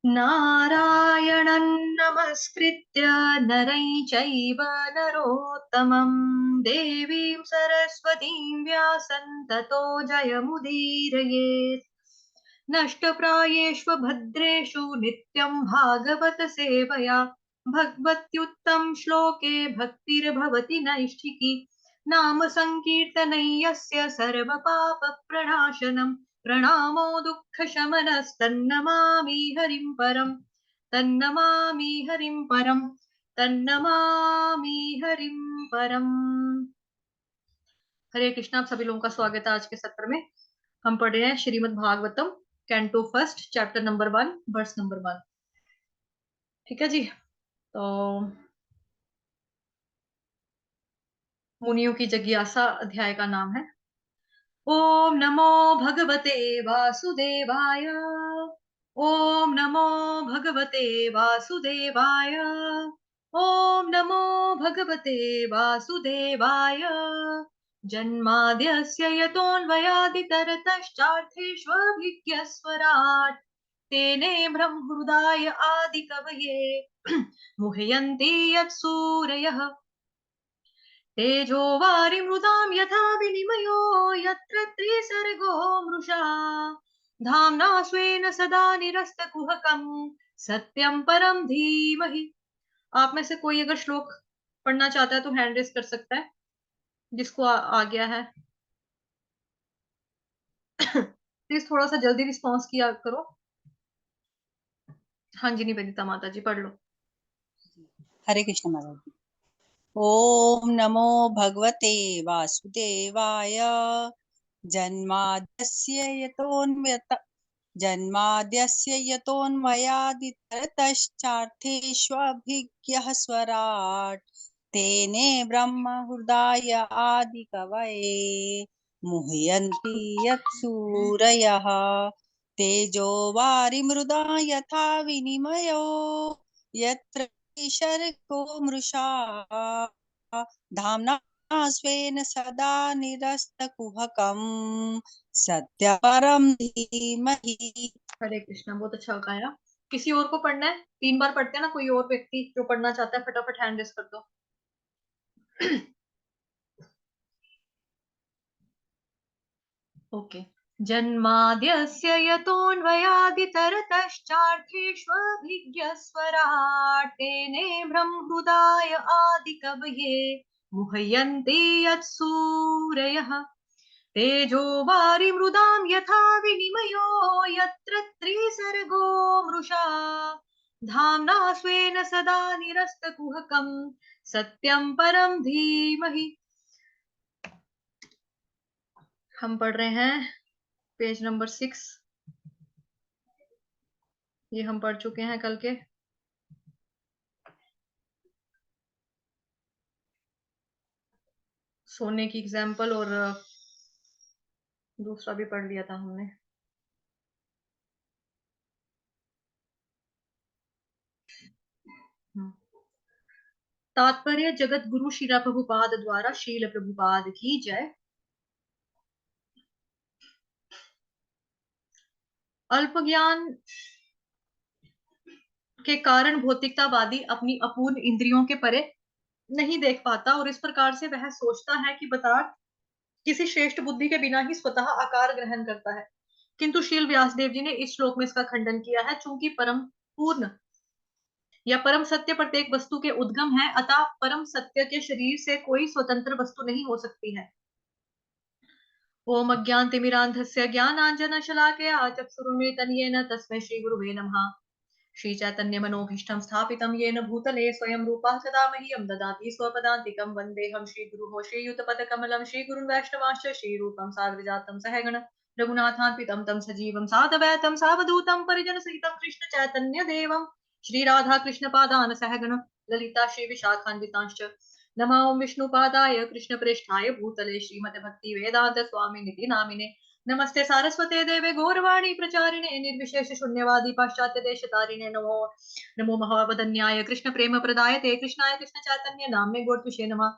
नारायणं नमस्कृत्य नरं चैव नरोत्तमं देवीं सरस्वतीं व्यासं ततो जयमुदीरयेत्। नष्टप्रायेष्व भद्रेषु नित्यं भागवत सेवया भगवत्युत्तम श्लोके भक्तिर्भवति नैष्ठिकी। नाम संकीर्तनं यस्य सर्वपापप्रणाशनं प्रणामो दुःखशमनस्तन्नमामि हरिं परम् तन्नमामि हरिं परम् तन्नमामि हरिं परम्। हरे कृष्णा। आप सभी लोगों का स्वागत है आज के सत्र में। हम पढ़ रहे हैं Shrimad Bhagavatam canto first chapter number 1 verse number 1। ठीक है जी। तो मुनियों की जिज्ञासा अध्याय का नाम है ओम नमो भगवते वासुदेवाय। ओम नमो भगवते वासुदेवाय। ओम नमो भगवते वासुदेवाय। जन्माद्यस्य यतोऽन्वयादितरतश्चार्थेष्वभिज्ञस्वराट् तेने ब्रह्महृदाय आदिकवये मुह्यन्ति यत्सूरयः तेजो वारिमृदां यथा विनिमयो यत्र त्रिसर्गो मृषा धाम्ना स्वेन सदा निरस्तकुहकं सत्यं परं धीमहि। आप में से कोई अगर श्लोक पढ़ना चाहता है तो हैंड रेस कर सकता है, जिसको आ गया है। प्लीज थोड़ा सा जल्दी रिस्पॉन्स किया करो। हाँ जी निवेदिता माता जी पढ़ लो। हरे कृष्ण माता जी। ओम नमो भगवते वासुदेवाय। जन्माद्यस्य यतोऽन्वयादितरतश्चार्थेष्वभिज्ञः स्वराट् तेने ब्रह्म हृदय आदिकवये मुह्यन्ति यत्सूरयः तेजो वारिमृदा यथा विनिमयो यत्र सर्गो मृषा धाम्ना स्वेन सदा निरस्तकुहकं सत्यपरं धीमहि। हरे कृष्णा। बहुत अच्छा गाया। किसी और को पढ़ना है? 3 बार पढ़ते हैं ना। कोई और व्यक्ति जो पढ़ना चाहता है फटाफट हैंड रेस कर दो। ओके। जन्माद्यस्य यतोऽन्वयादितरतश्चार्थेष्वभिज्ञस्वराट् तेने ब्रह्महृदाय आदिकवये मुह्यन्ति यत्सूरयः तेजो वारिमृदां यथा विनिमयो यत्र त्रिसर्गो मृषा धाम्ना स्वेन सदा निरस्तकुहकं सत्यं परं धीमहि। हम पढ़ रहे हैं पेज नंबर 6। ये हम पढ़ चुके हैं कल के। सोने की एग्जाम्पल और दूसरा भी पढ़ लिया था हमने। तात्पर्य जगत गुरु शिला प्रभुपाद द्वारा शील प्रभुपाद की जय। अल्प ज्ञान के कारण भौतिकतावादी अपनी अपूर्ण इंद्रियों के परे नहीं देख पाता और इस प्रकार से वह सोचता है कि पदार्थ किसी श्रेष्ठ बुद्धि के बिना ही स्वतः आकार ग्रहण करता है। किंतु शील व्यासदेव जी ने इस श्लोक में इसका खंडन किया है। चूंकि परम पूर्ण या परम सत्य प्रत्येक वस्तु के उद्गम है, अतः परम सत्य के शरीर से कोई स्वतंत्र वस्तु नहीं हो सकती है। ओम अज्ञानतिमिरान्धस्य ज्ञानाञ्जनशलाकया चक्षुरुन्मीलितं येन तस्मै श्रीगुरुवे नमः। श्रीचैतन्यमनोभीष्टं स्थापितं येन भूतले स्वयं रूपः सदा मह्यं ददाति स्वपदान्तिकं वन्देऽहं श्रीगुरुः श्रीयुतपदकमलं श्रीगुरुन् वैष्णवांश्च श्रीरूपं साग्रजातं सहगण रघुनाथान्वितं तं सजीवं साद्वैतं सावधूतं परिजनसहितं कृष्णचैतन्यदेवं श्रीराधाकृष्णपादान् सहगण ललिता श्रीविशाखान्वितांश्च नमो विष्णुपादाय कृष्णप्रेष्ठाय भूतले श्रीमते भक्ति वेदांत स्वामिनिति नामिने नमस्ते सारस्वते देवे गौरवाणी प्रचारिणे निर्विशेष शून्यवादी पाश्चात्य देश तारिणे नमो नमो महावदन्याय कृष्ण प्रेम प्रदायते कृष्णाय कृष्ण चैतन्य नामने गौरतुषे नमः।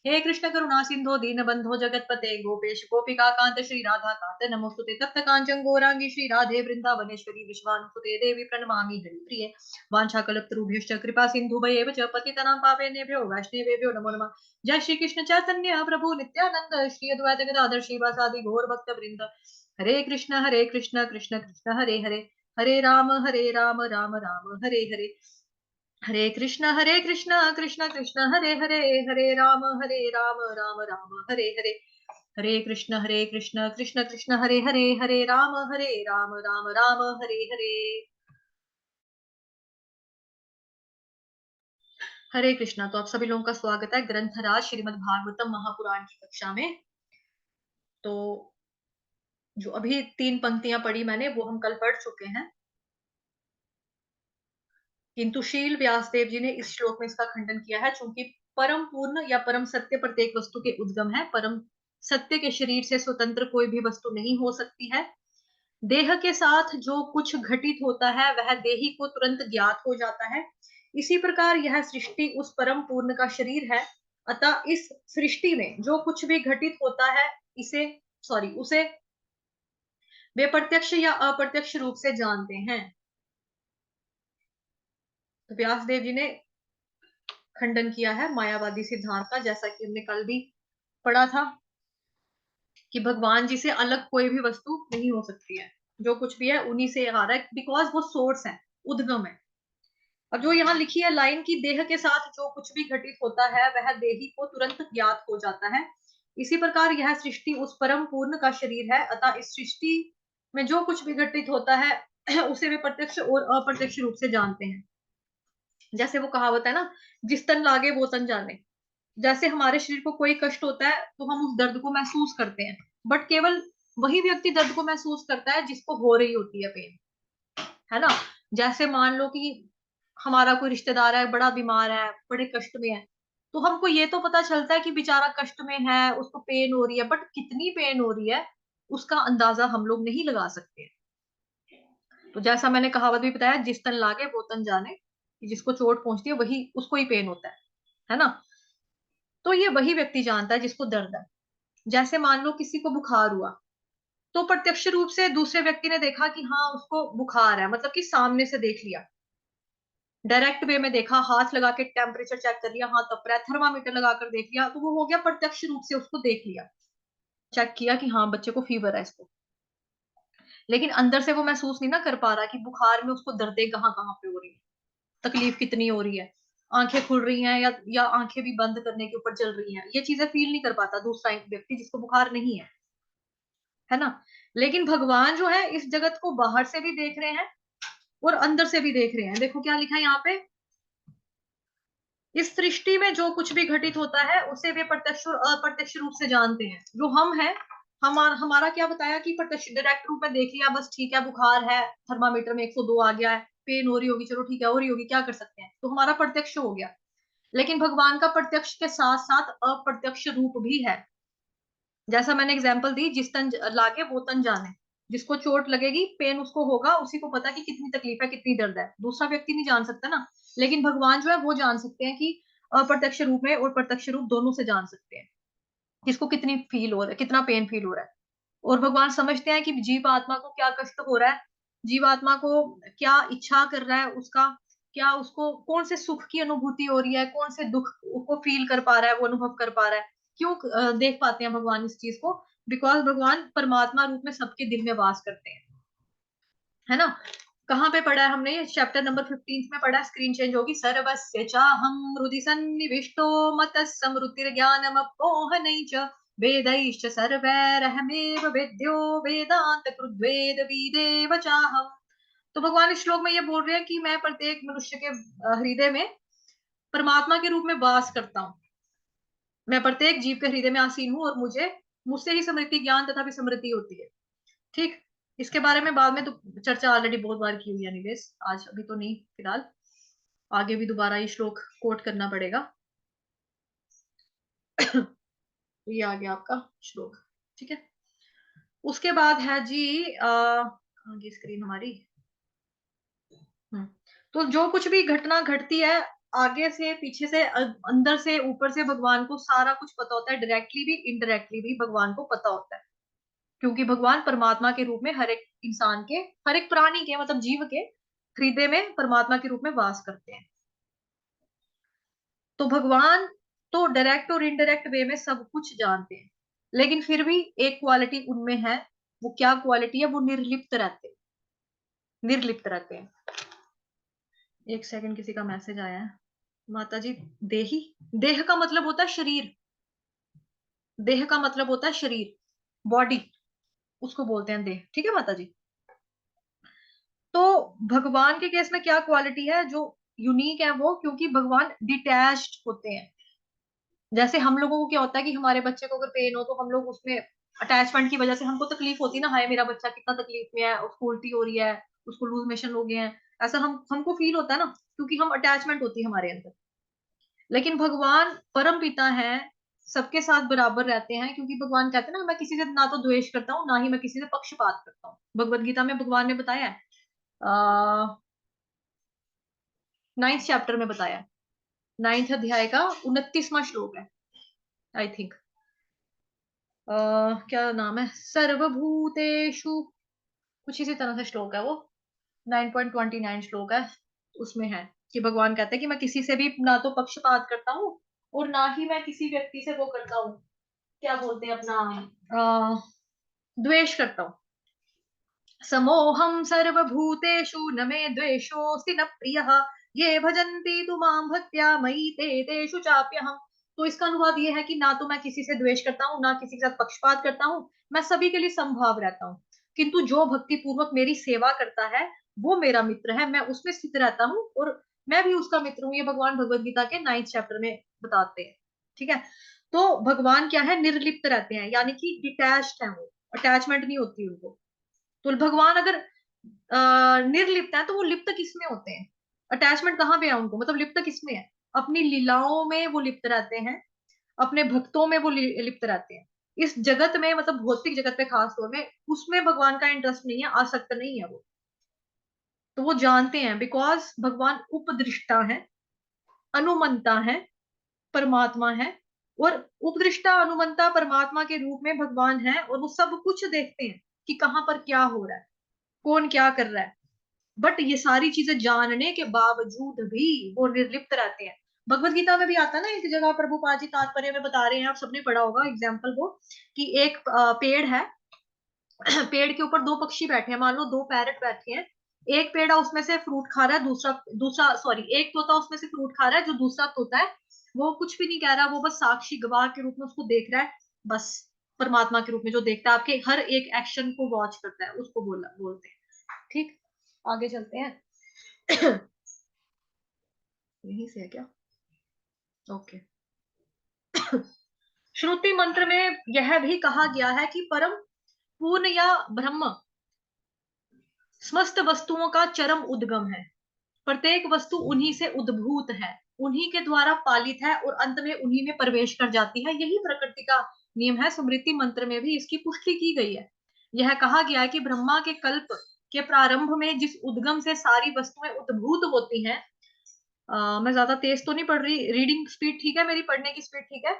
हे कृष्ण करुणा सिंधो दीन बंधो जगतपते गोपेश गोपिका कांत श्री राधा कांत नमोस्तुते तप्त कांचन गौरांगी श्री राधे वृंदावनेश्वरी विश्वानुसुते देवी प्रणमामि हरिप्रिये वाञ्छाकल्पतरुभ्यश्च कृपा सिन्धुभयेव च पतितनां पावनेभ्यो वैष्णवेभ्यो नमो नमः। जय श्री कृष्ण चैतन्य प्रभु नित्यानंद श्री अद्वैत गदाधर श्रीवासादि गौर भक्त वृंद। हरे कृष्ण कृष्ण कृष्ण हरे हरे, हरे राम राम राम हरे हरे, हरे कृष्ण कृष्ण कृष्ण हरे हरे, हरे राम राम राम हरे हरे, हरे कृष्ण कृष्ण कृष्ण हरे हरे, हरे राम राम राम हरे हरे। हरे कृष्णा। तो आप सभी लोगों का स्वागत है ग्रंथराज श्रीमद् भागवतम महापुराण की कक्षा में। तो जो अभी 3 पंक्तियां पढ़ी मैंने वो हम कल पढ़ चुके हैं, किंतु शील व्यासदेव जी ने इस श्लोक में इसका खंडन किया है। चूंकि परम पूर्ण या परम सत्य प्रत्येक वस्तु के उद्गम है, परम सत्य के शरीर से स्वतंत्र कोई भी वस्तु नहीं हो सकती है। देह के साथ जो कुछ घटित होता है वह देही को तुरंत ज्ञात हो जाता है। इसी प्रकार यह सृष्टि उस परम पूर्ण का शरीर है। अतः इस सृष्टि में जो कुछ भी घटित होता है उसे वे प्रत्यक्ष या अप्रत्यक्ष रूप से जानते हैं। तो व्यासदेव जी ने खंडन किया है मायावादी सिद्धांत का, जैसा कि हमने कल भी पढ़ा था कि भगवान जी से अलग कोई भी वस्तु नहीं हो सकती है। जो कुछ भी है उन्हीं से आ रहा है, बिकॉज वो सोर्स है, उद्गम है। अब जो यहाँ लिखी है लाइन की देह के साथ जो कुछ भी घटित होता है वह देही को तुरंत ज्ञात हो जाता है। इसी प्रकार यह सृष्टि उस परम पूर्ण का शरीर है। अतः इस सृष्टि में जो कुछ भी घटित होता है उसे वे प्रत्यक्ष और अप्रत्यक्ष रूप से जानते हैं। जैसे वो कहावत है ना, जिस तन लागे वो तन जाने। जैसे हमारे शरीर को कोई कष्ट होता है तो हम उस दर्द को महसूस करते हैं, बट केवल वही व्यक्ति दर्द को महसूस करता है जिसको हो रही होती है पेन, है ना। जैसे मान लो कि हमारा कोई रिश्तेदार है, बड़ा बीमार है, बड़े कष्ट में है, तो हमको ये तो पता चलता है कि बेचारा कष्ट में है, उसको पेन हो रही है, बट कितनी पेन हो रही है उसका अंदाजा हम लोग नहीं लगा सकते। तो जैसा मैंने कहावत भी बताया, जिस तन लागे वो तन जाने, कि जिसको चोट पहुंचती है वही उसको ही पेन होता है ना। तो ये वही व्यक्ति जानता है जिसको दर्द है। जैसे मान लो किसी को बुखार हुआ, तो प्रत्यक्ष रूप से दूसरे व्यक्ति ने देखा कि हाँ उसको बुखार है, मतलब कि सामने से देख लिया, डायरेक्ट वे में देखा, हाथ लगा के टेम्परेचर चेक कर लिया, हाँ तप रहा है, थर्मामीटर लगाकर देख लिया, तो वो हो गया प्रत्यक्ष रूप से उसको देख लिया, चेक किया कि हाँ बच्चे को फीवर है इसको। लेकिन अंदर से वो महसूस नहीं ना कर पा रहा कि बुखार में उसको दर्दें कहाँ कहाँ पे हो रही है, तकलीफ कितनी हो रही है, आंखें खुल रही हैं या आंखें भी बंद करने के ऊपर चल रही हैं, ये चीजें फील नहीं कर पाता दूसरा व्यक्ति जिसको बुखार नहीं है ना। लेकिन भगवान जो है इस जगत को बाहर से भी देख रहे हैं और अंदर से भी देख रहे हैं। देखो क्या लिखा है यहाँ पे, इस सृष्टि में जो कुछ भी घटित होता है उसे वे प्रत्यक्ष और अप्रत्यक्ष रूप से जानते हैं। जो हम हैं, हमारा क्या बताया कि प्रत्यक्ष डायरेक्ट रूप में देख लिया, बस ठीक है बुखार है, थर्मामीटर में 102 आ गया है, पेन हो रही होगी, चलो ठीक है हो रही होगी, क्या कर सकते हैं, तो हमारा प्रत्यक्ष हो गया। लेकिन भगवान का प्रत्यक्ष के साथ साथ अप्रत्यक्ष रूप भी है। जैसा मैंने एग्जाम्पल दी, जिस तन लागे वो तन जाने, जिसको चोट लगेगी, पेन उसको होगा, उसी को पता कि कितनी तकलीफ है, कितनी दर्द है, दूसरा व्यक्ति नहीं जान सकता ना। लेकिन भगवान जो है वो जान सकते हैं कि अप्रत्यक्ष रूप में और प्रत्यक्ष रूप दोनों से जान सकते हैं किसको कितनी फील हो रहा है, कितना पेन फील हो रहा है। और भगवान समझते हैं कि जीव आत्मा को क्या कष्ट हो रहा है, जीव आत्मा को क्या इच्छा कर रहा है, उसका क्या, उसको कौन से सुख की अनुभूति हो रही है, कौन से दुख को फील कर पा रहा है, वो अनुभव कर पा रहा है। क्यों देख पाते हैं भगवान इस चीज को, बिकॉज भगवान परमात्मा रूप में सबके दिल में वास करते हैं, है ना। कहाँ पे पढ़ा है हमने, ये चैप्टर नंबर 15 में पढ़ा है, स्क्रीन चेंज होगी। सर्वस्य चाहम हृदि सन्निविष्टो मतः स्मृतिर्ज्ञानमपोहनै च वेदैश्च सर्वैरहमेव वेद्यो वेदांत कृद्वेद विदेव चाहम। तो भगवान इस श्लोक में ये बोल रहे हैं कि मैं प्रत्येक मनुष्य के हृदय में परमात्मा के रूप में वास करता हूँ, मैं प्रत्येक जीव के हृदय में आसीन हूँ और मुझसे ही स्मृति ज्ञान तथा विस्मृति होती है। ठीक, इसके बारे में बाद में तो चर्चा ऑलरेडी बहुत बार की हुई है, निवेश आज अभी तो नहीं, फिलहाल आगे भी दोबारा ये श्लोक कोट करना पड़ेगा। ये आ गया आपका श्लोक, ठीक है। उसके बाद है जी आगे स्क्रीन हमारी। तो जो कुछ भी घटना घटती है आगे से पीछे से अंदर से ऊपर से भगवान को सारा कुछ पता होता है, डायरेक्टली भी इनडायरेक्टली भी भगवान को पता होता है, क्योंकि भगवान परमात्मा के रूप में हर एक इंसान के, हर एक प्राणी के, मतलब जीव के हृदय में परमात्मा के रूप में वास करते हैं। तो भगवान तो डायरेक्ट और इनडायरेक्ट वे में सब कुछ जानते हैं, लेकिन फिर भी एक क्वालिटी उनमें है। वो क्या क्वालिटी है? वो निर्लिप्त रहते हैं, निर्लिप्त रहते हैं। एक सेकंड, किसी का मैसेज आया है। माता जी, देही, देह का मतलब होता है शरीर, देह का मतलब होता है शरीर, बॉडी, उसको बोलते हैं देह। ठीक है माता जी। तो भगवान के केस में क्या क्वालिटी है जो यूनिक है? वो क्योंकि भगवान डिटैच्ड होते हैं। जैसे हम लोगों को क्या होता है कि हमारे बच्चे को अगर पेन हो तो हम लोग उसमें अटैचमेंट की वजह से हमको तकलीफ होती है ना, हाय मेरा बच्चा कितना तकलीफ में है, उसको उल्टी हो रही है, उसको लूज मोशन हो गए हैं, ऐसा हमको फील होता है ना, क्योंकि हम अटैचमेंट होती है हमारे अंदर। लेकिन भगवान परम पिता है, सबके साथ बराबर रहते हैं, क्योंकि भगवान कहते हैं ना, मैं किसी से ना तो द्वेष करता हूँ, ना ही मैं किसी से पक्षपात करता हूँ। भगवत गीता में भगवान ने बताया है, 9th चैप्टर में बताया है, 9th अध्याय का 29वां श्लोक है आई थिंक। क्या नाम है, सर्वभूतेषु, कुछ इसी तरह से श्लोक है वो, 9.29 श्लोक है। उसमें है कि भगवान कहते हैं कि मैं किसी से भी ना तो पक्षपात करता हूँ, और ना ही मैं किसी व्यक्ति से वो करता हूँ, क्या बोलते हैं अपना, द्वेष करता हूँ। समोहम सर्वभूतेषु न मे द्वेषोऽस्ति न प्रियः, ये भजन्ति तु मां भक्त्या मयि ते तेषु चाप्यहम्। तो इसका अनुवाद ये है कि ना तो मैं किसी से द्वेष करता हूँ, ना किसी के साथ पक्षपात करता हूँ, मैं सभी के लिए समभाव रहता हूँ, किंतु जो भक्ति पूर्वक मेरी सेवा करता है वो मेरा मित्र है, मैं उसमें स्थित रहता हूँ और मैं भी उसका मित्र हूँ। ये भगवान भगवत गीता के 9th चैप्टर में बताते हैं। ठीक है। तो भगवान क्या है, निर्लिप्त रहते हैं, यानी कि डिटैच्ड है, वो अटैचमेंट नहीं होती उनको। तो भगवान अगर निर्लिप्त है तो वो लिप्त किसमें होते हैं? अटैचमेंट कहाँ पे है उनको, मतलब लिप्त किसमें है? अपनी लीलाओं में वो लिप्त रहते हैं, अपने भक्तों में वो लिप्त रहते हैं। इस जगत में, मतलब भौतिक जगत पे खास तौर में, उसमें भगवान का इंटरेस्ट नहीं है, आसक्त नहीं है वो। तो वो जानते हैं, बिकॉज भगवान उपदृष्टा है, अनुमंता है, परमात्मा है, और उपदृष्टा अनुमंता परमात्मा के रूप में भगवान है, और वो सब कुछ देखते हैं कि कहाँ पर क्या हो रहा है, कौन क्या कर रहा है। बट ये सारी चीजें जानने के बावजूद भी वो निर्लिप्त रहते हैं। भगवत गीता में भी आता है ना, एक जगह प्रभुपाद जी तात्पर्य में बता रहे हैं, आप सबने पढ़ा होगा एग्जाम्पल वो, कि एक पेड़ है, पेड़ के ऊपर दो पक्षी बैठे हैं, मान लो दो पैरट बैठे हैं, एक पेड़ा उसमें से फ्रूट खा रहा है, दूसरा दूसरा सॉरी एक तोता उसमें से फ्रूट खा रहा है, जो दूसरा तोता है वो कुछ भी नहीं कह रहा, वो बस साक्षी गवाह के रूप में उसको देख रहा है, बस परमात्मा के रूप में जो देखता है, आपके हर एक एक्शन को वॉच करता है, उसको बोलते हैं। ठीक, आगे चलते हैं। यही से है क्या? ओके। श्रुति मंत्र में यह भी कहा गया है कि परम पूर्ण या ब्रह्म समस्त वस्तुओं का चरम उद्गम है, प्रत्येक वस्तु उन्हीं से उद्भूत है, उन्हीं के द्वारा पालित है, और अंत में उन्हीं में प्रवेश कर जाती है, यही प्रकृति का नियम है। स्मृति मंत्र में भी इसकी पुष्टि की गई है। यह कहा गया है कि ब्रह्मा के कल्प के प्रारंभ में जिस उद्गम से सारी वस्तुएं उद्भूत होती हैं, मैं ज्यादा तेज तो नहीं पढ़ रही, रीडिंग स्पीड ठीक है मेरी, पढ़ने की स्पीड ठीक है,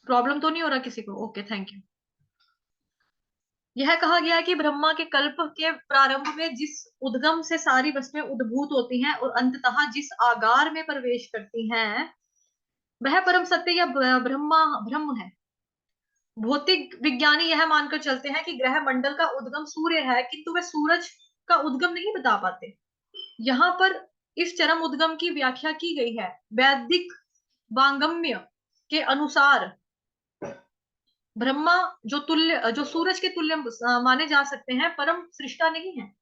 प्रॉब्लम तो नहीं हो रहा किसी को? Okay, thank you. यह कहा गया है कि ब्रह्मा के कल्प के प्रारंभ में जिस उद्गम से सारी वस्तुएं उद्भूत होती हैं और अंततः जिस आगार में प्रवेश करती हैं, वह परम सत्य या ब्रह्मा ब्रह्म है। भौतिक विज्ञानी यह मानकर चलते हैं कि ग्रह मंडल का उद्गम सूर्य है, किंतु वे सूरज का उद्गम नहीं बता पाते। यहाँ पर इस चरम उद्गम की व्याख्या की गई है। वैदिक वांगम्य के अनुसार ब्रह्मा जो सूरज के तुल्य माने जा सकते हैं, परम सृष्टा नहीं है।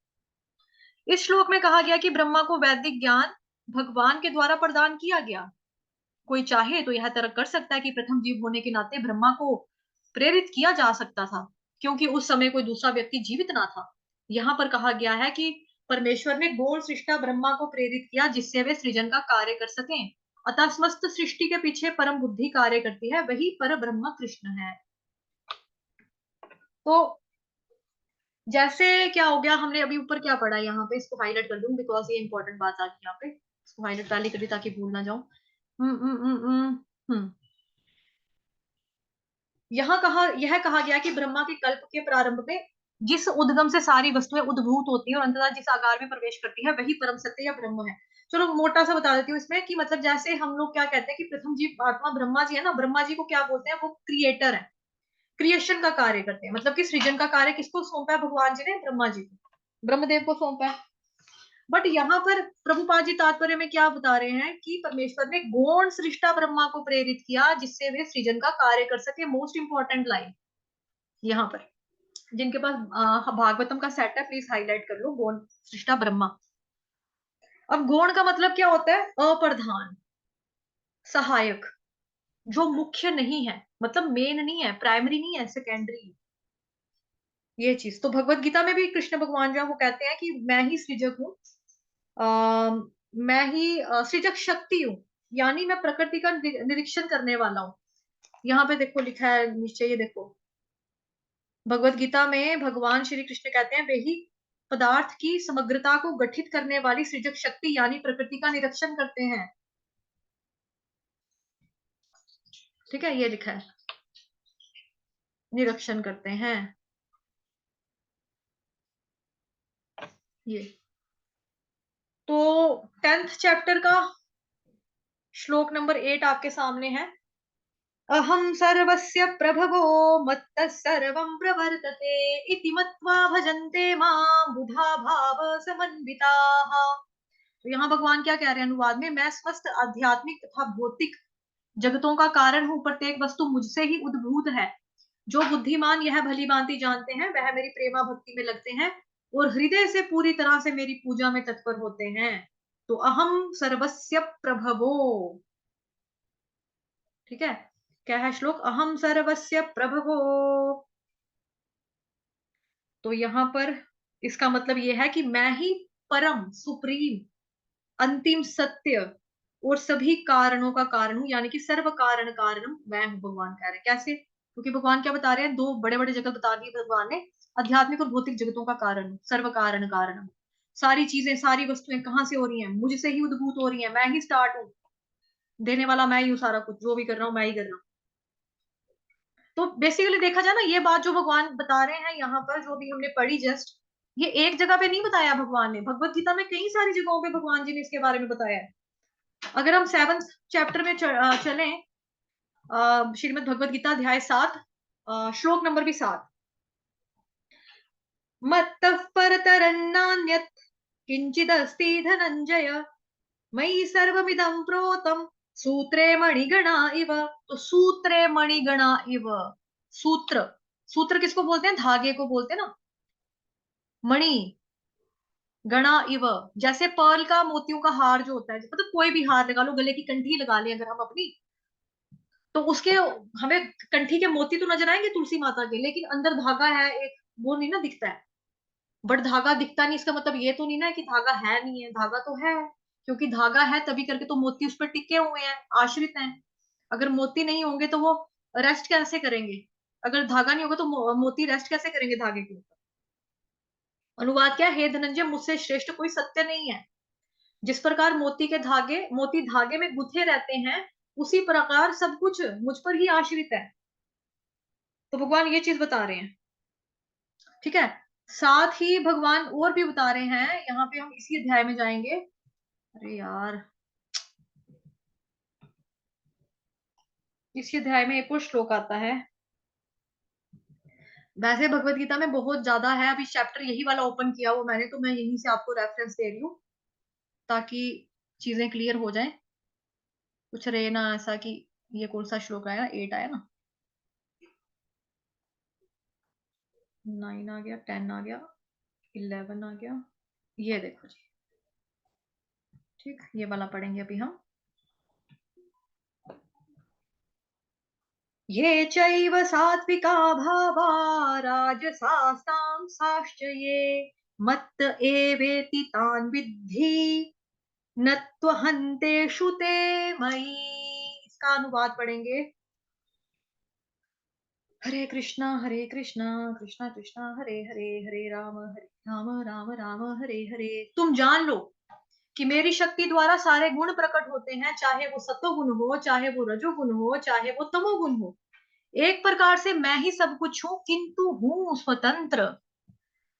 इस श्लोक में कहा गया कि ब्रह्मा को वैदिक ज्ञान भगवान के द्वारा प्रदान किया गया। कोई चाहे तो यह तर्क कर सकता है कि प्रथम जीव होने के नाते ब्रह्मा को प्रेरित किया जा सकता था, क्योंकि उस समय कोई दूसरा व्यक्ति जीवित ना था। यहाँ पर कहा गया है कि परमेश्वर ने गौण सृष्टा ब्रह्मा को प्रेरित किया, जिससे वे सृजन का कार्य कर सकें। अतः समस्त सृष्टि के पीछे परम बुद्धि कार्य करती है, वही पर ब्रह्म कृष्ण है। तो जैसे क्या हो गया, हमने अभी ऊपर क्या पढ़ा है यहाँ पे, इसको हाईलाइट कर दूं बिकॉज ये इंपॉर्टेंट बात आ गई यहाँ पे, इसको हाईलाइट पहले कर दी ताकि भूल ना जाऊं। हम्म हम्म हम्म हम्म हम्म। यहाँ कहा, यह कहा गया कि ब्रह्मा के कल्प के प्रारंभ में जिस उद्गम से सारी वस्तुएं उद्भूत होती हैं और अंततः जिस आकार में प्रवेश करती है वही परम सत्य या ब्रह्म है। चलो मोटा सा बता देती हूँ इसमें कि मतलब जैसे हम लोग क्या कहते हैं कि प्रथम जीव आत्मा ब्रह्मा जी है ना, ब्रह्मा जी को क्या बोलते हैं, वो क्रिएटर है, क्रिएशन का कार्य करते हैं, मतलब कि सृजन का कार्य किसको सौंपा है, भगवान जी ने ब्रह्मा जी को, ब्रह्मदेव को सौंपा है। बट यहाँ पर प्रभुपाद जी तात्पर्य में क्या बता रहे हैं कि परमेश्वर ने गौण सृष्टा ब्रह्मा को प्रेरित किया जिससे वे सृजन का कार्य कर सके। मोस्ट इंपॉर्टेंट लाइन यहाँ पर, जिनके पास भागवतम का सेट है प्लीज हाईलाइट कर लो, गौण सृष्टा ब्रह्मा। अब गौण का मतलब क्या होता है, अप्रधान, सहायक, जो मुख्य नहीं है, मतलब मेन नहीं है, प्राइमरी नहीं है, सेकेंडरी, ये चीज। तो भगवत गीता में भी कृष्ण भगवान जो है वो कहते हैं कि मैं ही सृजक हूँ, मैं ही सृजक शक्ति हूँ, यानी मैं प्रकृति का निरीक्षण करने वाला हूँ। यहाँ पे देखो लिखा है नीचे, ये देखो भगवत गीता में भगवान श्री कृष्ण कहते हैं वे ही पदार्थ की समग्रता को गठित करने वाली सृजक शक्ति यानी प्रकृति का निरीक्षण करते हैं। ठीक है, ये लिखा है, निरीक्षण करते हैं ये। तो 10th चैप्टर का श्लोक नंबर 8 आपके सामने है। अहम सर्वस्य प्रभवो मत्तः सर्वं प्रवर्तते इति मत्वा भजन्ते मां बुधा भाव समन्विताः। तो यहाँ भगवान क्या कह रहे हैं अनुवाद में, मैं समस्त आध्यात्मिक तथा भौतिक जगतों का कारण हूँ, प्रत्येक वस्तु मुझसे ही उद्भूत है। जो बुद्धिमान यह भली भांति जानते हैं वह मेरी प्रेमा भक्ति में लगते हैं और हृदय से पूरी तरह से मेरी पूजा में तत्पर होते हैं। तो अहम सर्वस्य प्रभवो, ठीक है, क्या है श्लोक, अहम सर्वस्य प्रभवो। तो यहाँ पर इसका मतलब यह है कि मैं ही परम सुप्रीम अंतिम सत्य और सभी कारणों का कारण हूं, यानी कि सर्व कारण कारणम मैं हूं, भगवान कह रहे हैं। कैसे, क्योंकि भगवान क्या बता रहे हैं, दो बड़े बड़े जगत बता दिए भगवान ने, आध्यात्मिक और भौतिक जगतों का कारण सर्व कारण कारणम। सारी चीजें सारी वस्तुएं कहाँ से हो रही हैं, मुझसे ही उद्भूत हो रही हैं, मैं ही स्टार्ट हूँ, देने वाला मैं ही हूँ, सारा कुछ जो भी कर रहा हूँ मैं ही कर रहा हूँ। तो बेसिकली देखा जाए ना, ये बात जो भगवान बता रहे हैं यहाँ पर जो भी हमने पढ़ी जस्ट, ये एक जगह पे नहीं बताया भगवान ने, भगवत गीता में कई सारी जगहों पे भगवान जी ने इसके बारे में बताया है। अगर हम 7th चैप्टर में चलें, श्रीमद् भगवत गीता अध्याय 7, श्लोक नंबर भी 7, मत्तः परतरन्नान्यत् किंचिदस्ति धनंजय मयि सर्वमिदं प्रोतं सूत्रे मणिगणा इव। तो सूत्रे मणिगणा इव, सूत्र, सूत्र किसको बोलते हैं, धागे को बोलते हैं ना, मणि गणा इव, जैसे पर्ल का मोतियों का हार जो होता है, मतलब कोई भी हार लगा लो, गले की कंठी लगा ले अगर हम अपनी, तो उसके हमें कंठी के मोती तो नजर आएंगे तुलसी माता के, लेकिन अंदर धागा है एक, वो नहीं ना दिखता है। बट धागा दिखता नहीं, इसका मतलब ये तो नहीं ना कि धागा है नहीं है, धागा तो है, क्योंकि धागा है तभी करके तो मोती उस पर टिके हुए हैं, आश्रित हैं। अगर मोती नहीं होंगे तो वो रेस्ट कैसे करेंगे, अगर धागा नहीं होगा तो मोती रेस्ट कैसे करेंगे धागे के ऊपर। अनुवाद क्या है, हे धनंजय मुझसे श्रेष्ठ कोई सत्य नहीं है। जिस प्रकार मोती धागे में गुथे रहते हैं, उसी प्रकार सब कुछ मुझ पर ही आश्रित है। तो भगवान ये चीज बता रहे हैं, ठीक है। साथ ही भगवान और भी बता रहे हैं, यहाँ पे हम इसी अध्याय में जाएंगे। अरे यार, इसी अध्याय में एक और श्लोक आता है। वैसे भगवत गीता में बहुत ज्यादा है, अभी चैप्टर यही वाला ओपन किया हुआ मैंने, तो मैं यहीं से आपको रेफरेंस दे रही हूँ ताकि चीजें क्लियर हो जाएं, कुछ रहे ना ऐसा कि ये कौन सा श्लोक आया, 8 आया ना, 9 आ गया, 10 आ गया, 11 आ गया, ये देखो जी, ठीक, ये वाला पढ़ेंगे अभी हम। ये चैव सात्विका भावा राजसास्तांसाश्च ये मत्त एवेति तान् विद्धि न त्वहन्तेषु ते मयि। इसका अनुवाद पढ़ेंगे। हरे कृष्णा कृष्णा कृष्णा हरे हरे, हरे राम राम राम हरे हरे। तुम जान लो कि मेरी शक्ति द्वारा सारे गुण प्रकट होते हैं, चाहे वो सत्वगुण हो, चाहे वो रजोगुण हो, चाहे वो तमोगुण हो। एक प्रकार से मैं ही सब कुछ हूँ, किंतु हूँ स्वतंत्र।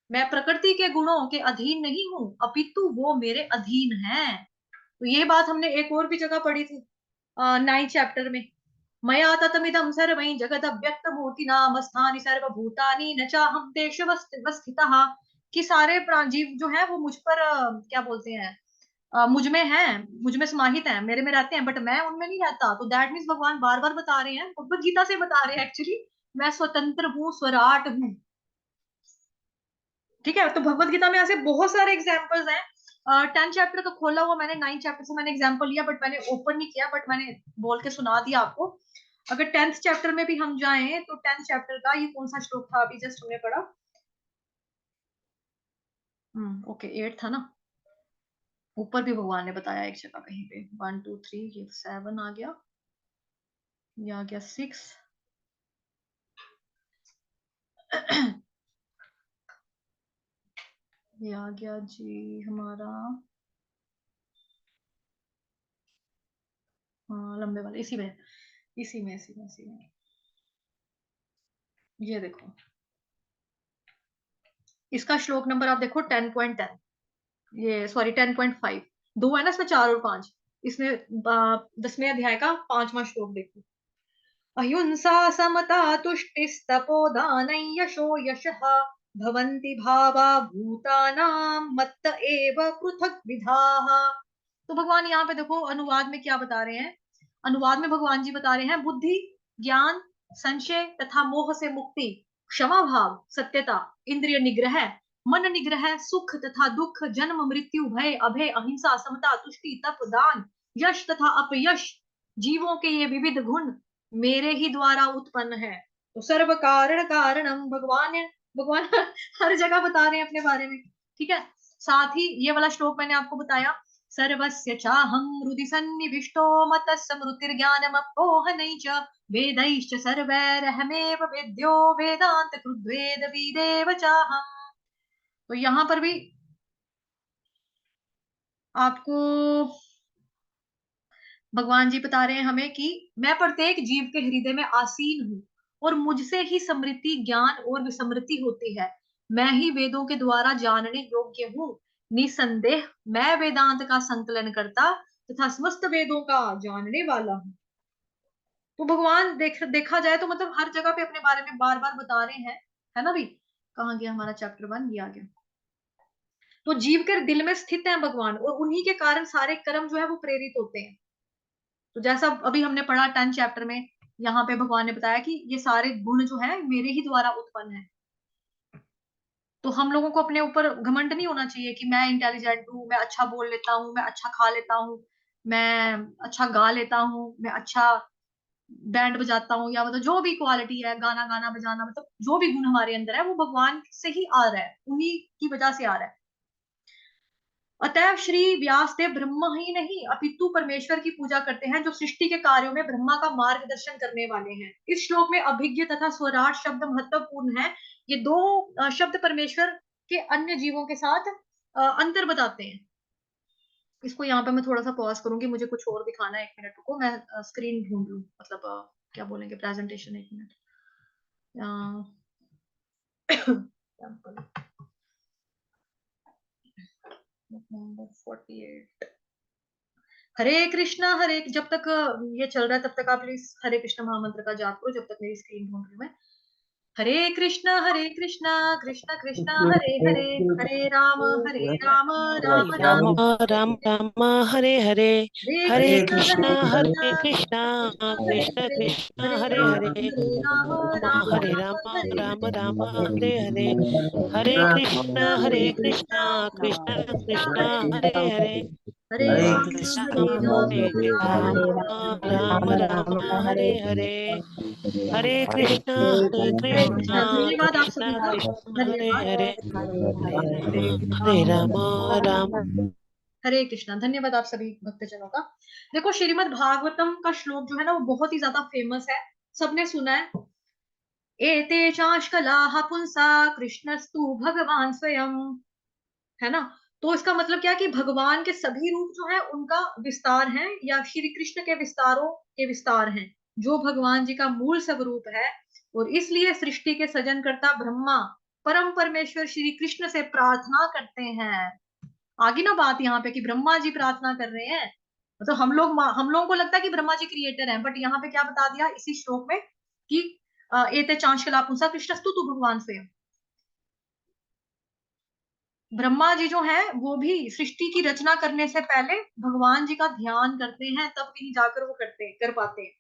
मैं प्रकृति के गुणों के अधीन नहीं हूँ, अपितु वो मेरे अधीन हैं। तो ये बात हमने एक और भी जगह पढ़ी थी, 9th चैप्टर में। मया ततमिदं सर्वं जगदव्यक्तमूर्तिनामस्थानि सर्वभूतानि न चाहं तेष्वस्थितः। कि सारे प्राणजीव जो है वो मुझ पर क्या बोलते हैं, मुझ में है, मुझ में समाहित है, मेरे में रहते हैं, बट मैं उनमें नहीं रहता। तो दैट मीन्स भगवान बार बार बता रहे हैं, भगवत गीता से बता रहे हैं एक्चुअली, मैं स्वतंत्र हूँ, स्वराट हूँ। ठीक है, तो भगवत गीता में ऐसे बहुत सारे एग्जाम्पल्स हैं। 10th चैप्टर का खोला हुआ मैंने, 9th चैप्टर से मैंने एग्जाम्पल लिया, बट मैंने ओपन नहीं किया, बट मैंने बोल के सुना दिया आपको। अगर 10th चैप्टर में भी हम जाएं तो 10th चैप्टर का ये कौन सा श्लोक था अभी जस्ट हमने पढ़ा? ओके, 8 था ना। ऊपर भी भगवान ने बताया एक जगह कहीं पे, 1 2 3, ये 7 आ गया, ये आ गया 6। ये आ गया जी हमारा, हाँ लंबे वाले, इसी में ये देखो, इसका श्लोक नंबर आप देखो 10.10, ये सॉरी 10.5। दो है ना इसमें, 4 और 5। इसमें 10वें अध्याय का 5वां श्लोक देखो। अहिंसा समता तुष्टिस्तपोदान यशो यशः भवन्ति भावा भूतानां मत्त एव पृथक विधाः। तो भगवान यहाँ पे देखो अनुवाद में क्या बता रहे हैं। अनुवाद में भगवान जी बता रहे हैं, बुद्धि, ज्ञान, संशय तथा मोह से मुक्ति, क्षमा भाव, सत्यता, इंद्रिय निग्रह, मन निग्रह, सुख तथा दुख, जन्म मृत्यु, भय अभय, अहिंसा, समता, तुष्टि, तप, दान, यश तथा अपयश, जीवों के ये विविध गुण मेरे ही द्वारा उत्पन्न है। तो सर्व कारण कारणम, भगवान हर जगह बता रहे हैं अपने बारे में। ठीक है, साथ ही ये वाला श्लोक मैंने आपको बताया, सर्वस्य चाहं हृदि सन्निविष्टो मतः स्मृतिर्ज्ञानमपोहनै च वेदैश्च सर्वैरहमेव वेद्यो वेदांत कृद्वेद विदेव चाहम्। तो यहाँ पर भी आपको भगवान जी बता रहे हैं हमें कि मैं प्रत्येक जीव के हृदय में आसीन हूँ, और मुझसे ही समृद्धि, ज्ञान और विस्मृति होती है। मैं ही वेदों के द्वारा जानने योग्य हूँ। निसंदेह मैं वेदांत का संकलन करता तथा समस्त वेदों का जानने वाला हूँ। तो भगवान देखा जाए तो मतलब हर जगह पे अपने बारे में बार बार बता रहे हैं, है ना भी। कहाँ गया हमारा चैप्टर 1, ये आ गया। तो जीव के दिल में स्थित है भगवान, और उन्हीं के कारण सारे कर्म जो है वो प्रेरित होते हैं। तो जैसा अभी हमने पढ़ा 10th चैप्टर में, यहाँ पे भगवान ने बताया कि ये सारे गुण जो है मेरे ही द्वारा उत्पन्न है। तो हम लोगों को अपने ऊपर घमंड नहीं होना चाहिए कि मैं इंटेलिजेंट हूँ, मैं अच्छा बोल लेता हूँ, मैं अच्छा खा लेता हूँ, मैं अच्छा गा लेता हूँ, मैं अच्छा बैंड बजाता हूँ, या मतलब जो भी क्वालिटी है, गाना गाना बजाना, मतलब जो भी गुण हमारे अंदर है वो भगवान से ही आ रहा है, उन्हीं की वजह से आ रहा है। अतः श्री व्यासदेव ब्रह्मा ही नहीं अपितु परमेश्वर की पूजा करते हैं, जो सृष्टि के कार्यों में ब्रह्मा का मार्गदर्शन करने वाले हैं। इस श्लोक में अभिज्ञ तथा स्वराट शब्द महत्वपूर्ण है। ये दो शब्द परमेश्वर के अन्य जीवों के साथ अंतर बताते हैं। इसको यहाँ पे मैं थोड़ा सा पॉज करूंगी, मुझे कुछ और दिखाना है, 1 मिनट रुको, मैं स्क्रीन ढूंढ लूँ, मतलब क्या बोलेंगे, प्रेजेंटेशन, 1 मिनट। नंबर 48। हरे, जब तक ये चल रहा है तब तक आप प्लीज हरे कृष्ण महामंत्र का जाप करो, जब तक मेरी स्क्रीन ढूंढ रही हूँ मैं। हरे कृष्णा कृष्ण कृष्ण हरे हरे, हरे राम राम हरे राम राम राम राम राम हरे हरे, हरे हरे कृष्ण कृष्णा कृष्ण कृष्ण हरे कृष्णा हरे हरे राम हरे, राम राम हरे राम राम हरे राम हरे, राम हरे हरे, हरे हरे कृष्ण कृष्णा कृष्ण कृष्ण कृष्णा हरे हरे हरे, हरे, हरे हरे राम राम राम राम हरे हरे, हरे कृष्णा हरे कृष्णा। धन्यवाद आप कृष्णा सभी का, कृष्णा हरे धन्यवाद। हरे, हरे राम राम। हरे कृष्णा, धन्यवाद आप सभी भक्तजनों का। देखो श्रीमद् भागवतम का श्लोक जो है ना वो बहुत ही ज्यादा फेमस है, सबने सुना है। एते चाष्कलाः पुंसा कृष्णस्तु भगवान स्वयं, है ना। तो इसका मतलब क्या कि भगवान के सभी रूप जो है उनका विस्तार है, या श्री कृष्ण के विस्तारों के विस्तार हैं, जो भगवान जी का मूल स्वरूप है। और इसलिए सृष्टि के सृजनकर्ता ब्रह्मा परम परमेश्वर श्री कृष्ण से प्रार्थना करते हैं। आगे ना बात यहाँ पे कि ब्रह्मा जी प्रार्थना कर रहे हैं, तो हम लोगों को लगता है कि ब्रह्मा जी क्रिएटर हैं, बट यहाँ पे क्या बता दिया इसी श्लोक में कि एते चांशकला पुंसा कृष्णस्तु तु भगवान स्वयं। ब्रह्मा जी जो है वो भी सृष्टि की रचना करने से पहले भगवान जी का ध्यान करते हैं, तब कहीं जाकर वो कर पाते हैं।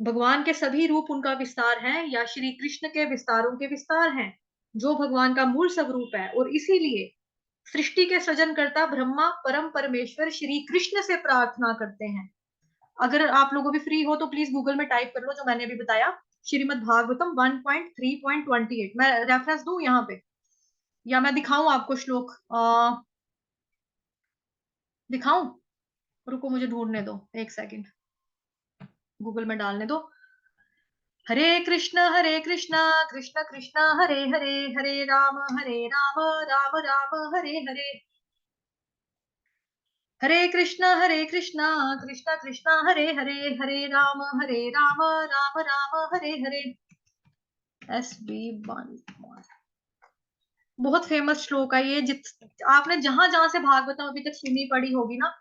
भगवान के सभी रूप उनका विस्तार है, या श्री कृष्ण के विस्तारों के विस्तार हैं, जो भगवान का मूल स्वरूप है। और इसीलिए सृष्टि के सृजनकर्ता ब्रह्मा परम परमेश्वर श्री कृष्ण से प्रार्थना करते हैं। अगर आप लोगों भी फ्री हो तो प्लीज गूगल में टाइप कर लो जो मैंने अभी बताया, श्रीमद् भागवतम 1.3.28। मैं रेफरेंस दूं यहाँ पे, या मैं दिखाऊं आपको श्लोक? दिखाऊं? रुको मुझे ढूंढने दो, एक सेकंड, गूगल में डालने दो। हरे कृष्ण कृष्ण कृष्ण हरे हरे, हरे राम राम राम हरे हरे, हरे कृष्ण कृष्ण कृष्ण हरे हरे, हरे राम राम राम हरे हरे। SB1 बहुत फेमस श्लोक है ये, आपने जहां जहां से भागवतम अभी तक सुनी पड़ी होगी ना,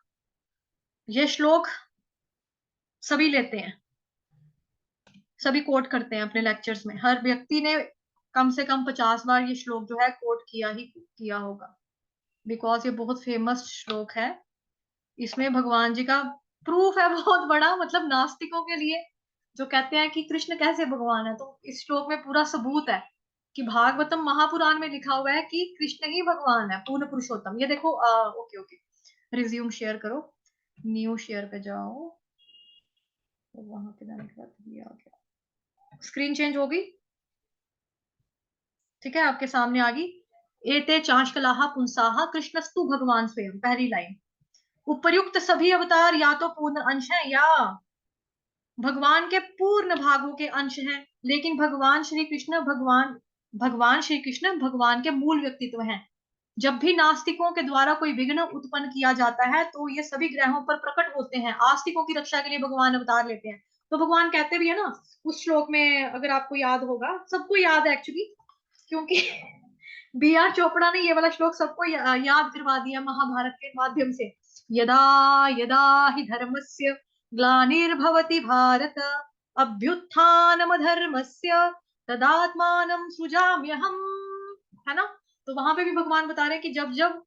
ये श्लोक सभी लेते हैं, सभी कोट करते हैं अपने लेक्चर्स में। हर व्यक्ति ने कम से कम 50 बार ये श्लोक जो है कोट किया होगा, बिकॉज ये बहुत फेमस श्लोक है। इसमें भगवान जी का प्रूफ है बहुत बड़ा, मतलब नास्तिकों के लिए जो कहते हैं कि कृष्ण कैसे भगवान है, तो इस श्लोक में पूरा सबूत है कि भागवतम महापुराण में लिखा हुआ है कि कृष्ण ही भगवान है, पूर्ण पुरुषोत्तम। ये देखो, ओके ओके, रिज्यूम शेयर करो, न्यू शेयर पे जाओ, तो वहां पे जाने के बाद ये आ गया, स्क्रीन चेंज होगी, ठीक है, आपके सामने आ गई। एते चांशकलाहा पुंसाहा कृष्णस्तु भगवान स्वयं, पहली लाइन। उपर्युक्त सभी अवतार या तो पूर्ण अंश है या भगवान के पूर्ण भागों के अंश हैं, लेकिन भगवान श्री कृष्ण भगवान के मूल व्यक्तित्व हैं। जब भी नास्तिकों के द्वारा कोई विघ्न उत्पन्न किया जाता है तो ये सभी ग्रहों पर प्रकट होते हैं, आस्तिकों की रक्षा के लिए भगवान अवतार लेते हैं। तो भगवान कहते भी है ना उस श्लोक में, अगर आपको याद होगा, सबको याद है एक्चुअली, क्योंकि BR चोपड़ा ने ये वाला श्लोक सबको याद करवा दिया महाभारत के माध्यम से। यदा यदा हि धर्मस्य ग्लानिर्भवति भारत अभ्युत्थानमधर्मस्य तदात्मानं सृजाम्यहम्, है ना। तो वहां पे भी भगवान बता रहे हैं कि जब जब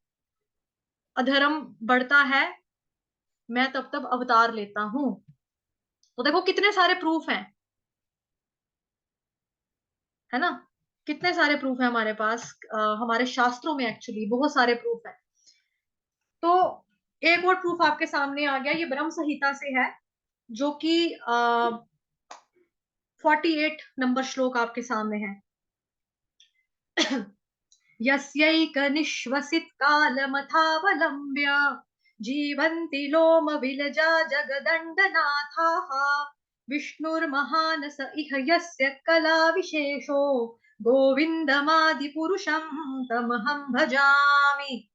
अधर्म बढ़ता है मैं तब तब अवतार लेता हूं। तो देखो कितने सारे प्रूफ हैं, है ना, कितने सारे प्रूफ है हमारे पास, हमारे शास्त्रों में एक्चुअली बहुत सारे प्रूफ है। तो एक और प्रूफ आपके सामने आ गया, ये ब्रह्म संहिता से है, जो कि 48 नंबर श्लोक आपके सामने है। यस्यैक निश्वसित कालमथावलंब्य जीवन्ति लोम विलजा जगदण्डनाथाः विष्णुर्महानस इह यस्य कला विशेषो गोविंदमादिपुरुषं तमहं भजामि।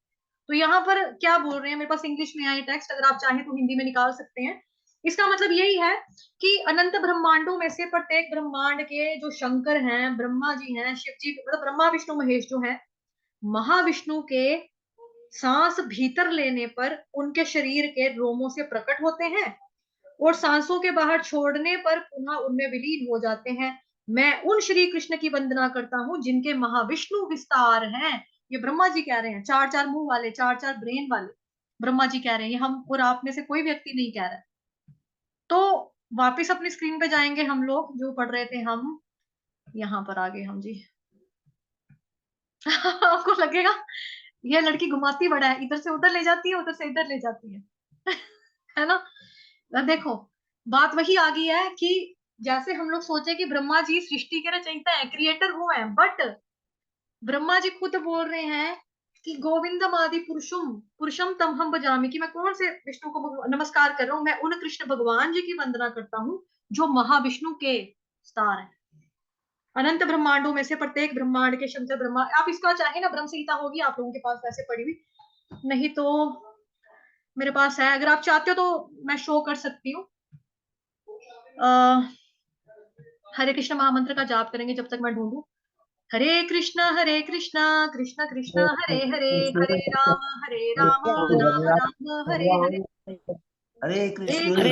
तो यहाँ पर क्या बोल रहे हैं, मेरे पास इंग्लिश में आया टेक्स्ट, अगर आप चाहें तो हिंदी में निकाल सकते हैं। इसका मतलब यही है कि अनंत ब्रह्मांडों में से प्रत्येक ब्रह्मांड के जो शंकर हैं, ब्रह्मा जी हैं, शिव जी, मतलब ब्रह्मा विष्णु महेश जो है, महाविष्णु के सांस भीतर लेने पर उनके शरीर के रोमों से प्रकट होते हैं और सांसों के बाहर छोड़ने पर पुनः उनमें विलीन हो जाते हैं। मैं उन श्री कृष्ण की वंदना करता हूं जिनके महाविष्णु विस्तार हैं। ये ब्रह्मा जी कह रहे हैं, चार चार मुंह वाले, चार चार ब्रेन वाले ब्रह्मा जी कह रहे हैं, ये हम और आप में से कोई व्यक्ति नहीं कह रहा। तो वापस अपनी स्क्रीन पे जाएंगे हम लोग, जो पढ़ रहे थे हम, यहाँ पर आ गए हम जी। आपको लगेगा ये लड़की घुमाती बड़ा है, इधर से उधर ले जाती है, उधर से इधर ले जाती है है ना। देखो बात वही आ गई है कि जैसे हम लोग सोचे कि ब्रह्मा जी सृष्टि के रचयिता है, क्रिएटर वो है, बट ब्रह्मा जी खुद बोल रहे हैं कि गोविंदम आदि पुरुषम पुरुषम तम हम भजामि, कि मैं कौन से विष्णु को नमस्कार कर रहा हूं, मैं उन कृष्ण भगवान जी की वंदना करता हूं जो महाविष्णु के स्टार है। अनंत ब्रह्मांडों में से प्रत्येक ब्रह्मांड के शब्द ब्रह्मांड, आप इसका चाहे ना ब्रह्म संहिता होगी आप लोगों के पास वैसे पड़ी हुई, नहीं तो मेरे पास है, अगर आप चाहते हो तो मैं शो कर सकती हूँ। हरे कृष्ण महामंत्र का जाप करेंगे जब तक मैं ढूंढूं। हरे कृष्णा कृष्णा कृष्णा हरे हरे, हरे राम राम राम हरे हरे, हरे हरे कृष्ण हरे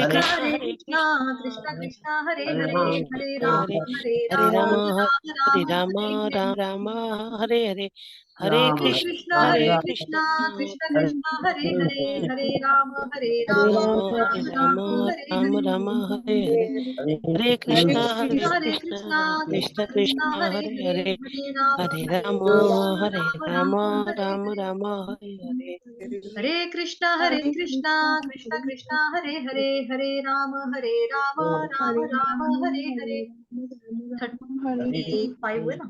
कृष्णा कृष्णा कृष्णा कृष्णा हरे हरे हरे, राम हरे हरे हरे, हरे राम राम हरे राम राम, हरे हरे। राम राम हरे हरे, हरे राम हरे कृष्ण कृष्णा हरे कृष्णा कृष्ण, कृष्णा हरे हरे, हरे राम हरे राम हरे राम राम, हरे राम हरे। राम हरे हरे, हरे हरे हरे कृष्ण कृष्णा कृष्ण कृष्णा कृष्ण हरे हरे हरे, हरे, हरे राम राम हरे राम हरे। राम हरे हरे। हरे कृष्णा कृष्णा कृष्णा हरे हरे, हरे राम राम राम हरे हरे। 35 हुए ना।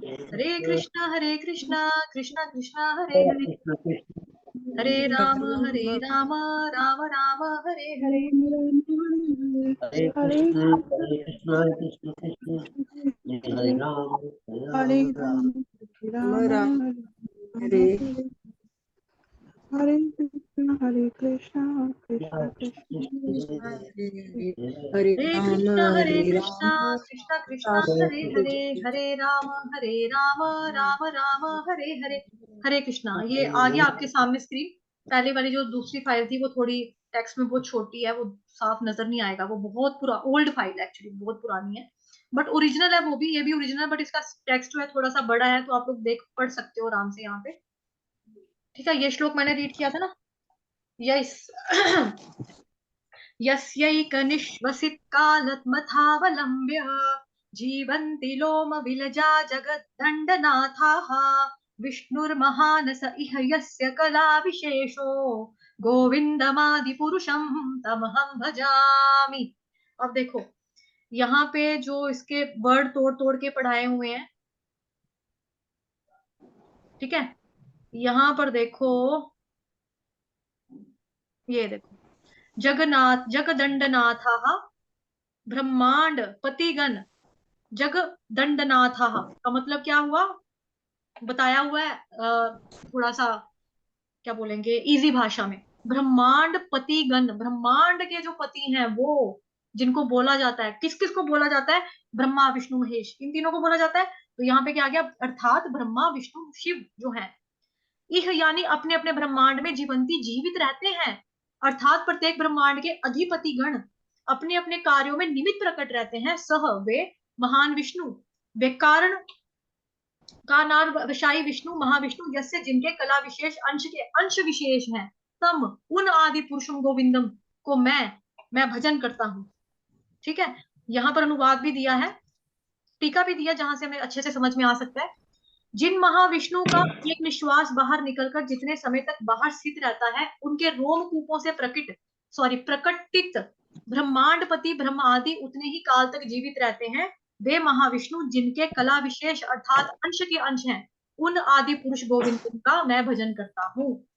हरे कृष्णा कृष्णा कृष्णा हरे हरे, हरे राम राम राम हरे हरे। हरे कृष्ण कृष्ण कृष्ण हरे हरे राम राम राम हरे हरे कृष्ण कृष्ण कृष्ण हरे हरे कृष्णा कृष्णा हरे हरे, हरे राम राम राम हरे हरे। हरे कृष्णा, ये आ गया आपके सामने स्क्रीन। पहले वाली जो दूसरी फाइल थी वो थोड़ी टेक्स्ट में बहुत छोटी है, वो साफ नजर नहीं आएगा, वो बहुत पूरा ओल्ड फाइल है, एक्चुअली बहुत पुरानी है, बट ओरिजिनल है वो भी, ये भी ओरिजिनल, बट इसका टेक्स्ट जो है थोड़ा सा बड़ा है, तो आप लोग देख पढ़ सकते हो आराम से यहाँ पे। ठीक है, ये श्लोक मैंने रीड किया था ना, यस। यस्यैकनिश्वसितकालत्मथावलम्ब्य जीवन्ति लोमविलजा जगद्दण्डनाथाः विष्णुर्महानस इह यस्य कलाविशेषो गोविन्दमादिपुरुषं तमहं भजामि। अब देखो यहाँ पे जो इसके वर्ड तोड़ तोड़ के पढ़ाए हुए हैं, ठीक है, यहाँ पर देखो, ये देखो, जगन्नाथ जगदंडनाथाः ब्रह्मांड पतिगण जग दंडनाथः का मतलब क्या हुआ, बताया हुआ है थोड़ा सा, क्या बोलेंगे इजी भाषा में। ब्रह्मांड पतिगण, ब्रह्मांड के जो पति हैं वो, जिनको बोला जाता है, किस किस को बोला जाता है, ब्रह्मा विष्णु महेश, इन तीनों को बोला जाता है। तो यहाँ पे क्या आ गया, अर्थात ब्रह्मा विष्णु शिव जो है, इह यानी अपने अपने ब्रह्मांड में जीवंती जीवित रहते हैं, अर्थात प्रत्येक ब्रह्मांड के अधिपति गण अपने अपने कार्यों में निमित्त प्रकट रहते हैं। सह वे महान विष्णु, वे कारण का नाम वशाई विष्णु महाविष्णु, यस्य जिनके कला विशेष अंश के अंश विशेष हैं, तम उन आदि पुरुषम गोविंदम को मैं भजन करता हूँ। ठीक है, यहाँ पर अनुवाद भी दिया है, टीका भी दिया, जहां से हमें अच्छे से समझ में आ सकता है। जिन महाविष्णु का एक निश्वास बाहर निकलकर जितने समय तक बाहर स्थित रहता है, उनके रोमकूपों से प्रकटित ब्रह्मांडपति ब्रह्म आदि उतने ही काल तक जीवित रहते हैं। वे महाविष्णु जिनके कला विशेष अर्थात अंश के अंश हैं, उन आदि पुरुष गोविंद का मैं भजन करता हूँ।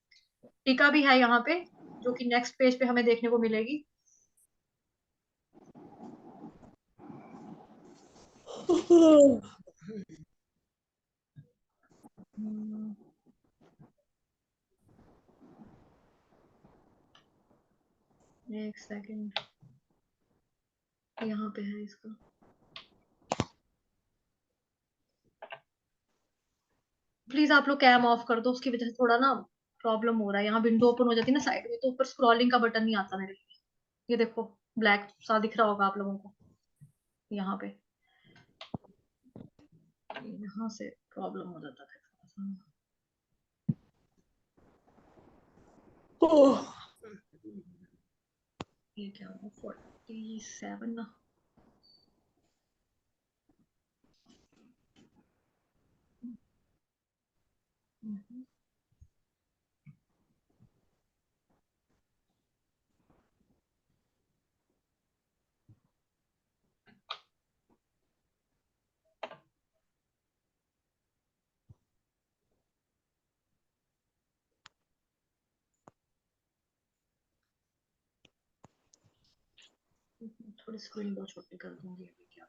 टीका भी है यहाँ पे, जो कि नेक्स्ट पेज पे हमें देखने को मिलेगी। एक सेकेंड, यहाँ पे है इसका। प्लीज आप लोग कैम ऑफ कर दो, उसकी वजह से थोड़ा ना प्रॉब्लम हो रहा है। यहाँ विंडो ओपन हो जाती है ना साइड में, तो ऊपर स्क्रॉलिंग का बटन नहीं आता मेरे लिए। ये देखो ब्लैक सा दिख रहा होगा आप लोगों को यहाँ पे, यहाँ से प्रॉब्लम हो जाता था थोड़ा सा। ये क्या हुआ, 47 ना। थोड़ी स्क्रीन बहुत छोटी कर दूंगी अभी, क्या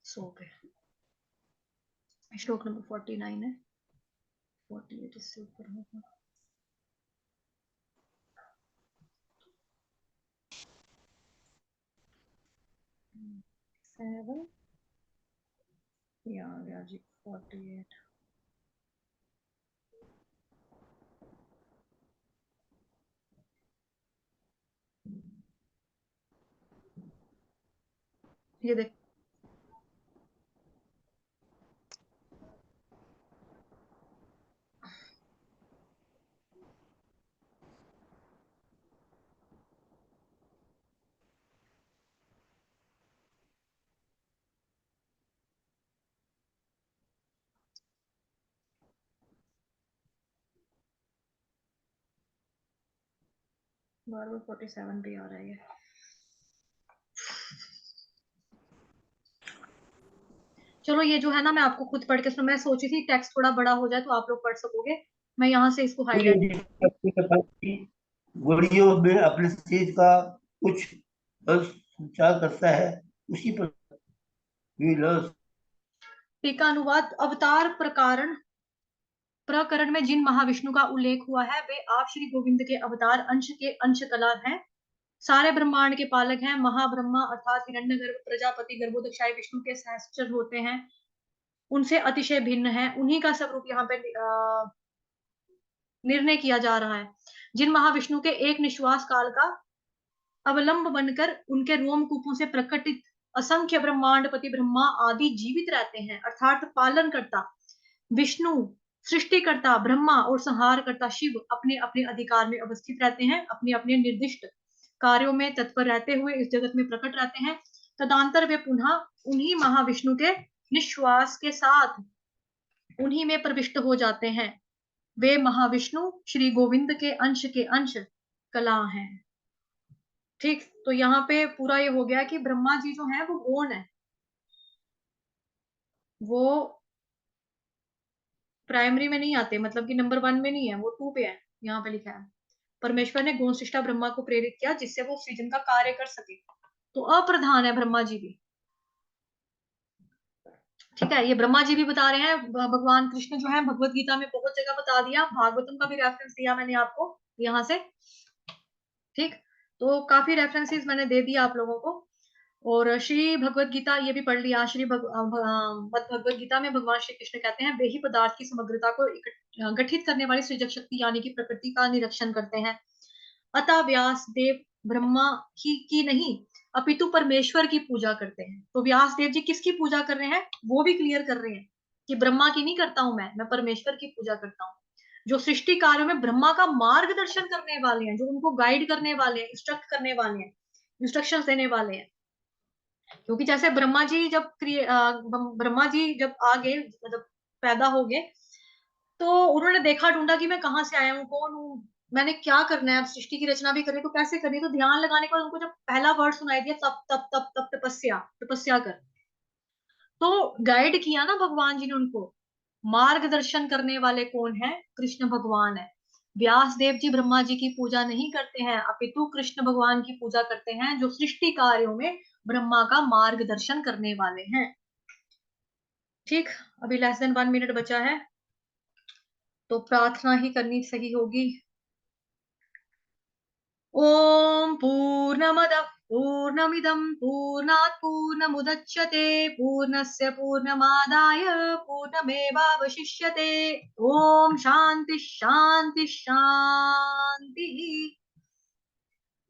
सो गए। श्लोक नंबर 49 है, 48 इससे ऊपर होगा। सेवन ये आ गया जी 48। ये देख बार 47 भी आ रहा है। चलो ये जो है ना मैं आपको खुद पढ़ के मैं सोची थी टेक्स्ट थोड़ा बड़ा हो जाए तो आप लोग पढ़ सकोगे। मैं यहाँ से इसको हाईलाइट वीडियो में अपने चीज का कुछ संचार करता है, उसी पर टीका अनुवाद। अवतार प्रकरण में जिन महाविष्णु का उल्लेख हुआ है वे आप श्री गोविंद के अवतार अंश के अंश कला हैं। सारे ब्रह्मांड के पालक हैं। महाब्रह्मा अर्थात हिरण्यगर्भ प्रजापति गर्भोदक्षाई विष्णु के सहचर होते हैं, उनसे अतिशय भिन्न है। उन्हीं का स्वरूप यहाँ पे निर्णय किया जा रहा है। जिन महाविष्णु के एक निश्वास काल का अवलंब बनकर उनके रोमकूपों से प्रकटित असंख्य ब्रह्मांडपति ब्रह्मा आदि जीवित रहते हैं, अर्थात पालनकर्ता विष्णु, सृष्टिकर्ता ब्रह्मा और संहारकर्ता शिव अपने अपने अधिकार में अवस्थित रहते हैं, अपने अपने निर्दिष्ट कार्यों में तत्पर रहते हुए इस जगत में प्रकट रहते हैं। तदंतर वे पुनः उन्हीं महाविष्णु के निश्वास के साथ उन्हीं में प्रविष्ट हो जाते हैं। वे महाविष्णु श्री गोविंद के अंश कला हैं। ठीक, तो यहाँ पे पूरा ये हो गया कि ब्रह्मा जी जो है वो गौण है, वो प्राइमरी में नहीं आते, मतलब कि नंबर 1 में नहीं है, वो 2 पे है। यहाँ पे लिखा है परमेश्वर ने गौण सृष्टा ब्रह्मा को प्रेरित किया जिससे वो सृजन का कार्य कर सके। तो अप्रधान है ब्रह्मा जी भी। ठीक है, ये ब्रह्मा जी भी बता रहे हैं। भगवान कृष्ण जो है भगवत गीता में बहुत जगह बता दिया, भागवतम का भी रेफरेंस दिया मैंने आपको यहाँ से। ठीक, तो काफी रेफरेंसेस मैंने दे दिया आप लोगों को। और श्री भगवत गीता ये भी पढ़ लिया। भगवत गीता में भगवान श्री कृष्ण कहते हैं वे ही पदार्थ की समग्रता को गठित करने वाली सृजक शक्ति यानी कि प्रकृति का निरीक्षण करते हैं। अतः व्यास देव ब्रह्मा की नहीं अपितु परमेश्वर की पूजा करते हैं। तो व्यास देव जी किसकी पूजा कर रहे हैं वो भी क्लियर कर रहे हैं कि ब्रह्मा की नहीं करता हूं मैं परमेश्वर की पूजा करता हूँ, जो सृष्टि कार्यों में ब्रह्मा का मार्गदर्शन करने वाले हैं, जो उनको गाइड करने वाले हैं, इंस्ट्रक्ट करने वाले हैं, इंस्ट्रक्शंस देने वाले हैं। क्योंकि जैसे ब्रह्मा जी जब आ गए, मतलब पैदा हो गए, तो उन्होंने देखा ढूंढा कि मैं कहाँ से आया हूँ, कौन हूँ, मैंने क्या करना है, अब सृष्टि की रचना भी करनी तो कैसे करनी। तो ध्यान लगाने के बाद उनको जब पहला वर्ड सुनाई दिया तप तप तप तप तपस्या कर, तो गाइड किया ना भगवान जी ने उनको। मार्गदर्शन करने वाले कौन है? कृष्ण भगवान है। व्यास देव जी ब्रह्मा जी की पूजा नहीं करते हैं अपितु कृष्ण भगवान की पूजा करते हैं, जो सृष्टि कार्यों में ब्रह्मा का मार्गदर्शन करने वाले हैं। ठीक, अभी लेस देन 1 मिनट बचा है तो प्रार्थना ही करनी सही होगी। ओम पूर्णमदः पूर्णमिदं पूर्णात् पूर्णमुदच्यते पूर्णस्य पूर्णमादाय पूर्णमेवावशिष्यते। ओम शांति शांति शांति।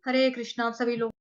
हरे कृष्णा। आप सभी लोग